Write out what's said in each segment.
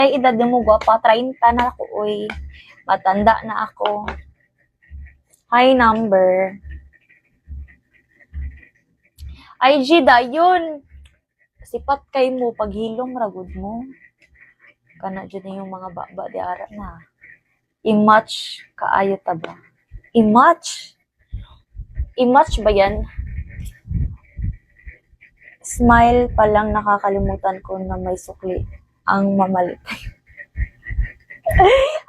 Ay, edad mo gwapa, 30 na ako, uy. Matanda na ako. High number. IG dayon. Sipat kay mo, paghilom ragod mo. Kana dyan yung mga baba di ara na. I-match kaayo ta ba? I-match? I-match ba yan? Smile pa lang nakakalimutan ko na may sukli ang mamalitay.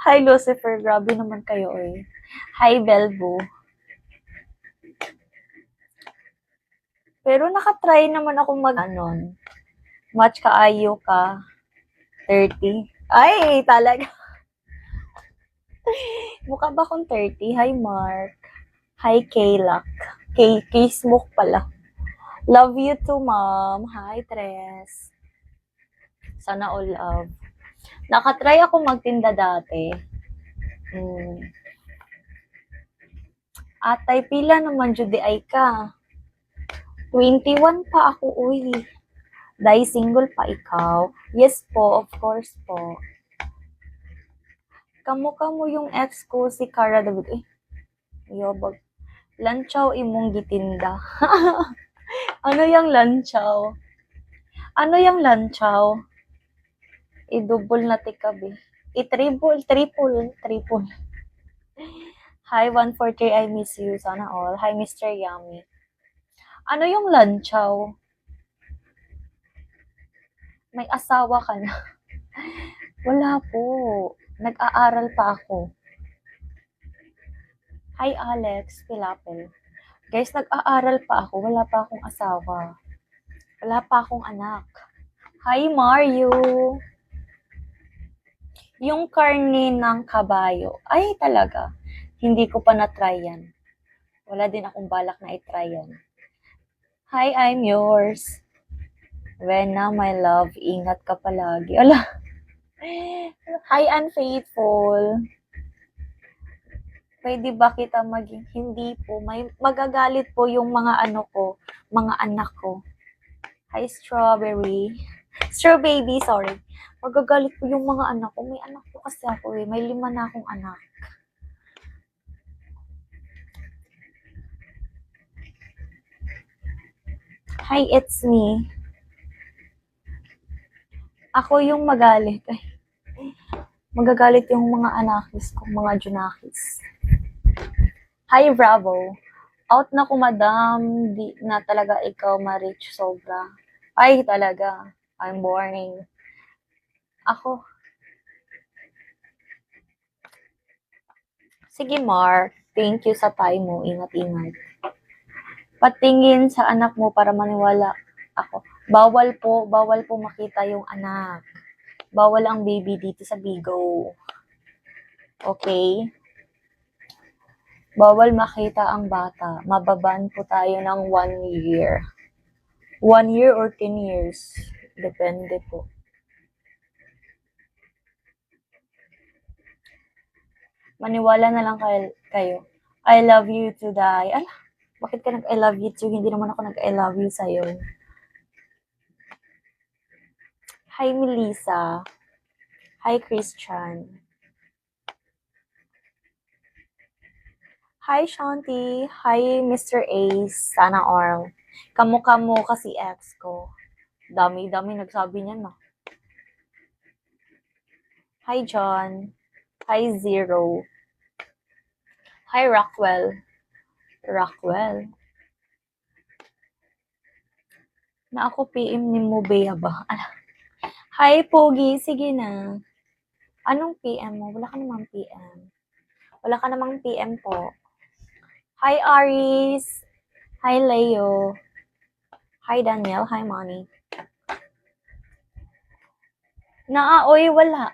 Hi Lucifer, grabe naman kayo eh. Hi Belbo. Pero nakatry naman ako mag-anon. Match kaayo ka. 30. Ay, talaga. Mukha ba akong 30? Hi Mark. Hi Kaylak. K-Smoke pala. Love you too, ma'am. Hi, Tres. Sana all love. Nakatry ako magtinda dati. Atay, pila naman Judy ay ka. 21 pa ako, uy. Dahil single pa ikaw. Yes po, of course po. Kamo yung ex ko, si Cara David. Yobag. Lanchaw imong gitinda. Ano yung lanchaw? Ano yung lanchaw? I-double na tikabi. I-triple. Hi, 143, I miss you. Sana all. Hi, Mr. Yummy. Ano yung lanchaw? May asawa ka na. Wala po. Nag-aaral pa ako. Hi, Alex. Pilapel. Guys, nag-aaral pa ako. Wala pa akong asawa. Wala pa akong anak. Hi, Mario. Yung karne ng kabayo. Ay, talaga. Hindi ko pa na-try yan. Wala din akong balak na i-try yan. Hi, I'm yours. Wena, my love, ingat ka palagi. Ala. Hi, unfaithful. Pwede ba kita maging hindi po? May magagalit po yung mga mga anak ko. Hi, strawberry. Strawbaby, sorry. Magagalit po yung mga anak ko. May anak po kasi ako eh. May 5 na akong anak. Hi, it's me. Ako yung magalit. Ay, magagalit yung mga anakis ko, mga junakis. Hi, Bravo. Out na ko, madam. Di na talaga ikaw ma-reach sobra. Ay, talaga. I'm boring. Ako. Sige, Mark. Thank you sa time mo. Ingat-ingat. Patingin sa anak mo para maniwala ako. Bawal po makita yung anak. Bawal ang baby dito sa Bigo. Okay? Bawal makita ang bata. Mababan po tayo ng 1 year. 1 year or 10 years. Depende po. Maniwala na lang kayo. I love you to die. Ala, bakit ka nag-I love you to? Hindi naman ako nag-I love you sa'yo. Hi, Melissa. Hi, Christian. Hi, Shanti. Hi, Mr. Ace. Sana all. Kamukha mo kasi ex ko. Dami-dami nagsabi niya na. Hi, John. Hi, Zero. Hi, Rockwell. Na ako PM ni mo, Bea ba? Hi, Pogi. Sige na. Anong PM mo? Wala ka namang PM. Wala ka namang PM po. Hi, Aris. Hi, Leo. Hi, Daniel. Hi, Money. Oy, wala.